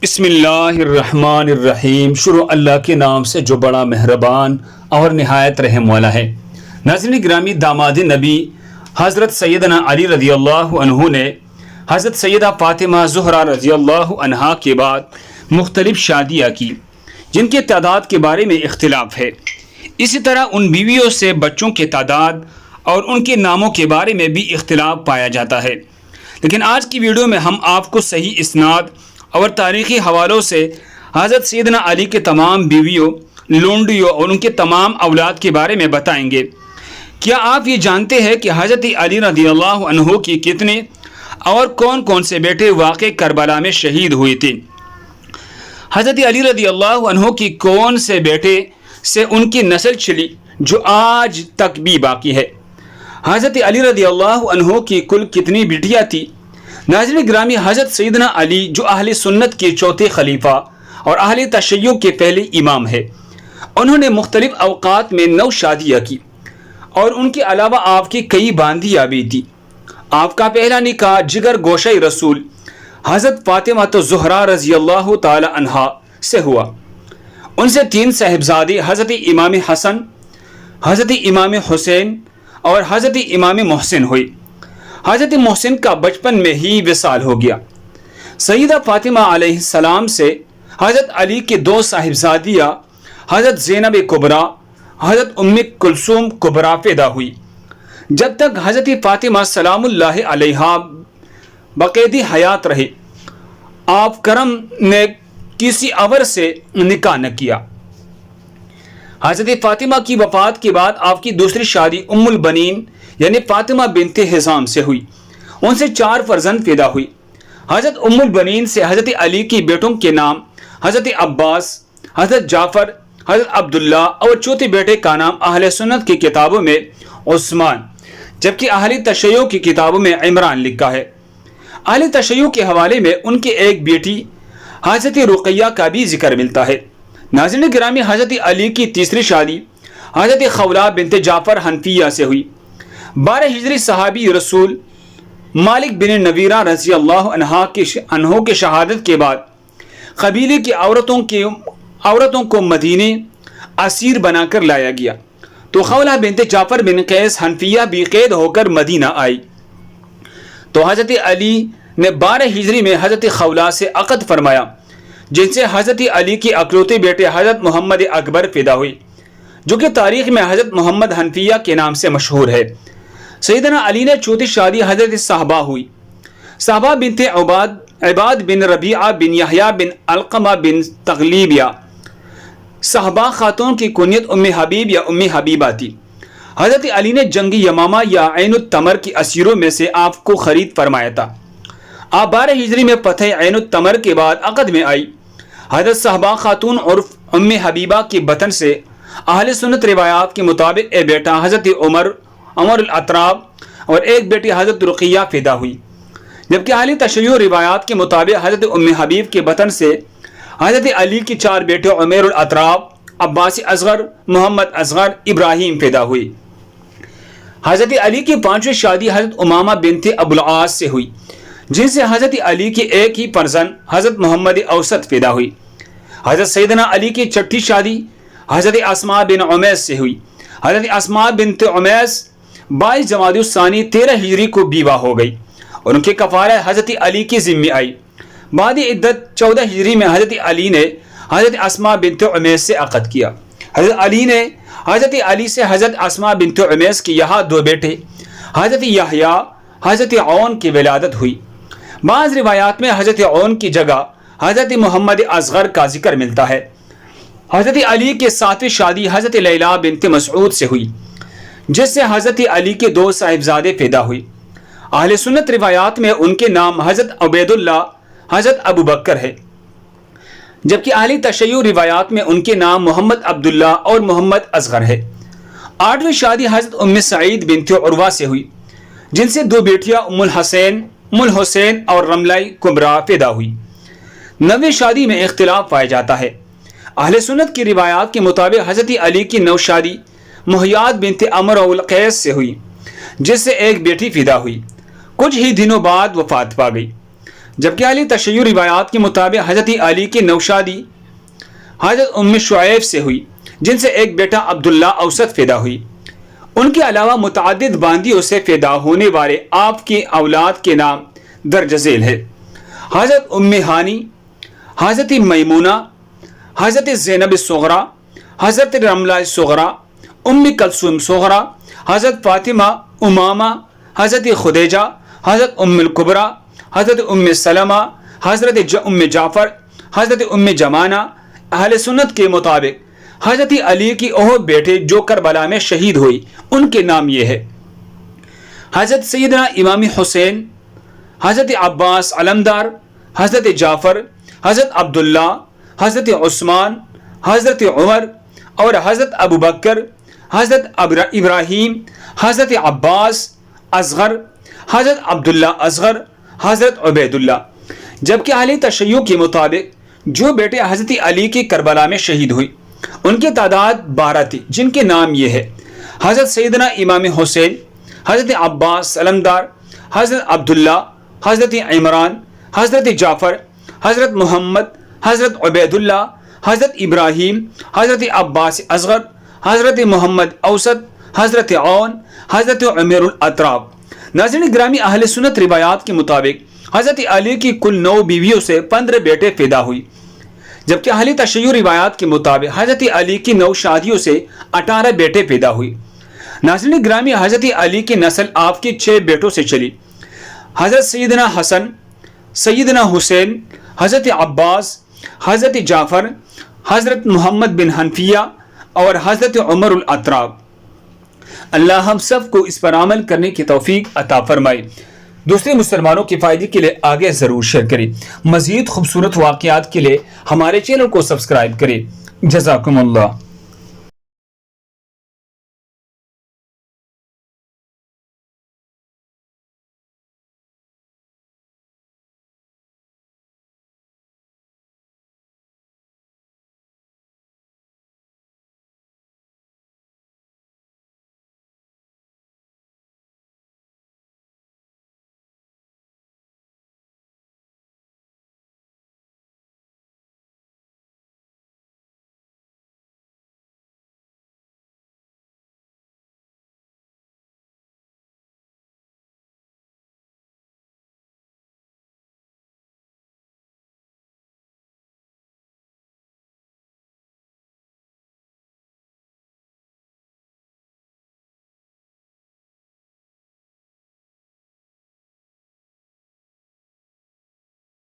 بسم اللہ الرحمن الرحیم۔ شروع اللہ کے نام سے جو بڑا مہربان اور نہایت رحم والا ہے۔ ناظرین گرامی، داماد نبی حضرت سیدنا علی رضی اللہ عنہ نے حضرت سیدہ فاطمہ زہرا رضی اللہ عنہا کے بعد مختلف شادیاں کی، جن کے تعداد کے بارے میں اختلاف ہے۔ اسی طرح ان بیویوں سے بچوں کے تعداد اور ان کے ناموں کے بارے میں بھی اختلاف پایا جاتا ہے، لیکن آج کی ویڈیو میں ہم آپ کو صحیح اسناد اور تاریخی حوالوں سے حضرت سیدنا علی کے تمام بیویوں، لونڈیوں اور ان کے تمام اولاد کے بارے میں بتائیں گے۔ کیا آپ یہ جانتے ہیں کہ حضرت علی رضی اللہ عنہ کی کتنے اور کون کون سے بیٹے واقع کربلا میں شہید ہوئے تھے؟ حضرت علی رضی اللہ عنہ کی کون سے بیٹے سے ان کی نسل چلی جو آج تک بھی باقی ہے؟ حضرت علی رضی اللہ عنہ کی کل کتنی بیٹیاں تھی؟ ناظرین گرامی، حضرت سیدنا علی جو اہل سنت کے چوتھے خلیفہ اور اہل تشیع کے پہلے امام ہے، انہوں نے مختلف اوقات میں 9 شادیاں کی اور ان کے علاوہ آپ کی کئی باندیاں بھی تھی۔ آپ کا پہلا نکاح جگر گوشہ رسول حضرت فاطمہ زہرا رضی اللہ تعالی عنہا سے ہوا۔ ان سے 3 صاحبزادے حضرت امام حسن، حضرت امام حسین اور حضرت امام محسن ہوئی۔ حضرت محسن کا بچپن میں ہی وصال ہو گیا۔ سیدہ فاطمہ علیہ السلام سے حضرت علی کے 2 صاحبزادیاں حضرت زینب کبریٰ، حضرت ام کلثوم کبریٰ پیدا ہوئی۔ جب تک حضرت فاطمہ سلام اللہ علیہا بقید حیات رہے، آپ کرم نے کسی اور سے نکاح نہ کیا۔ حضرت فاطمہ کی وفات کے بعد آپ کی دوسری شادی ام البنین یعنی فاطمہ بنت حزام سے ہوئی۔ ان سے 4 فرزند پیدا ہوئی۔ حضرت ام البنین سے حضرت علی کی بیٹوں کے نام حضرت عباس، حضرت جعفر، حضرت عبداللہ اور چوتھے بیٹے کا نام اہل سنت کی کتابوں میں عثمان، جبکہ اہل تشیع کی کتابوں میں عمران لکھا ہے۔ اہل تشیع کے حوالے میں ان کی ایک بیٹی حضرت رقیہ کا بھی ذکر ملتا ہے۔ ناظرین گرامی، حضرت علی کی تیسری شادی حضرت خولہ بنت جعفر حنفیہ سے ہوئی۔ 12 ہجری صحابی رسول مالک بن نویرہ رضی اللہ عنہ کے شہادت کے بعد قبیلے کی عورتوں کو مدینے اسیر بنا کر لایا گیا، تو خولہ بنت جعفر بن قیس حنفیہ بھی قید ہو کر مدینہ آئی، تو حضرت علی نے 12 ہجری میں حضرت خولہ سے عقد فرمایا، جن سے حضرت علی کے اکلوتے بیٹے حضرت محمد اکبر پیدا ہوئی، جو کہ تاریخ میں حضرت محمد حنفیہ کے نام سے مشہور ہے۔ سیدنا علی نے چوتھی شادی حضرت صحابہ ہوئی۔ صحابہ بنت عباد بن ربیعہ بن یحییٰ بن علقمہ بن تغلیبیہ۔ صحابہ خاتون کی کنیت ام حبیب یا ام حبیبہ تھی۔ حضرت علی نے جنگ یمامہ یا عین التمر کی اسیروں میں سے آپ کو خرید فرمایا تھا۔ آپ 12 ہجری میں فتح عین التمر کے بعد عقد میں آئی۔ حضرت صحابہ خاتون عرف ام حبیبہ کے بطن سے اہل سنت روایات کے مطابق ایک بیٹا حضرت عمر الاطراب اور ایک بیٹی حضرت رقیہ پیدا ہوئی، جبکہ اہل تشیع روایات کے مطابق حضرت ام حبیب کے بطن سے حضرت علی کی 4 بیٹے عمیر الاطراب، عباس اصغر، محمد اصغر، ابراہیم پیدا ہوئی۔ حضرت علی کی 5ویں شادی حضرت امامہ بنت ابوالعاص سے ہوئی، جن سے حضرت علی کی ایک ہی فرزند حضرت محمد اوسط پیدا ہوئی۔ حضرت سیدنا علی کی 6ٹھی شادی حضرت اسماء بن عمیس سے ہوئی۔ حضرت اسماء بنت عمیس 22 جمادی الثانی 13 ہجری کو بیوہ ہو گئی اور ان کے کفارہ حضرت علی کی ذمہ آئی۔ بعد عدت 14 ہجری میں حضرت علی نے حضرت اسماء بنت عمیس سے عقد کیا۔ حضرت علی نے حضرت علی سے حضرت اسماء بنت عمیس کے یہاں 2 بیٹے حضرت یحییٰ، حضرت عون کی ولادت ہوئی۔ بعض روایات میں حضرت عون کی جگہ حضرت محمد اصغر کا ذکر ملتا ہے۔ حضرت علی کے 7ویں شادی حضرت لیلی بنت مسعود سے ہوئی، جس سے حضرت علی کے 2 صاحبزادے پیدا ہوئی۔ اہل سنت روایات میں ان کے نام حضرت عبید اللہ، حضرت ابو بکر ہے، جبکہ اہل تشیع روایات میں ان کے نام محمد عبداللہ اور محمد اصغر ہے۔ 8ویں شادی حضرت ام سعید بنت عروہ سے ہوئی، جن سے 2 بیٹیاں ام الحسین اور رملہ کبریٰ پیدا ہوئی۔ 9ویں شادی میں اختلاف پایا جاتا ہے۔ اہل سنت کی روایات کے مطابق حضرت علی کی 9 شادی مہیاد بنت عمر القیس سے ہوئی، جس سے ایک بیٹی پیدا ہوئی، کچھ ہی دنوں بعد وفات پا گئی۔ جبکہ اہل تشیع روایات کے مطابق حضرت علی کی نوشادی حضرت ام شعیب سے ہوئی، جن سے ایک بیٹا عبداللہ اوسط پیدا ہوئی۔ ان کے علاوہ متعدد باندیوں سے پیدا ہونے والے آپ کی اولاد کے نام درج ذیل ہے: حضرت ام ہانی، حضرت میمونہ، حضرت زینب صغرا، حضرت رملہ صغرا، ام کلثوم صغرا، حضرت فاطمہ، امامہ، حضرت خدیجہ، حضرت ام الکبریٰ، حضرت ام سلمہ، حضرت ام جعفر، حضرت ام جمانہ۔ اہل سنت کے مطابق حضرت علی کی وہ بیٹے جو کربلا میں شہید ہوئی، ان کے نام یہ ہے: حضرت سیدنا امام حسین، حضرت عباس علمدار، حضرت جعفر، حضرت عبداللہ، حضرت عثمان، حضرت عمر اور حضرت ابوبکر، حضرت ابراہیم، حضرت عباس اصغر، حضرت عبداللہ اصغر، حضرت عبید اللہ۔ جبکہ اہل تشیع کے مطابق جو بیٹے حضرت علی کی کربلا میں شہید ہوئی، ان کی تعداد 12 تھی، جن کے نام یہ ہے: حضرت سیدنا امام حسین، حضرت عباس علمدار، حضرت عبداللہ، حضرت عمران، حضرت جعفر، حضرت محمد، حضرت عبید اللہ، حضرت ابراہیم، حضرت عباس اصغر، حضرت محمد اوسط، حضرت عون، حضرت عمر الاطراب۔ ناظرین گرامی، اہل سنت روایات کے مطابق حضرت علی کی کل 9 بیویوں سے 15 بیٹے پیدا ہوئی، جبکہ اہل تشیع روایات کے مطابق حضرت علی کی 9 شادیوں سے 18 بیٹے پیدا ہوئی۔ ناظرین گرامی، حضرت علی کی نسل آپ کے 6 بیٹوں سے چلی: حضرت سیدنا حسن، سیدنا حسین، حضرت عباس، حضرت جعفر، حضرت محمد بن حنفیہ اور حضرت عمر الاطراب۔ اللہ ہم سب کو اس پر عمل کرنے کی توفیق عطا فرمائے۔ دوسرے مسلمانوں کے فائدے کے لیے آگے ضرور شیئر کریں۔ مزید خوبصورت واقعات کے لیے ہمارے چینل کو سبسکرائب کریں۔ جزاکم اللہ۔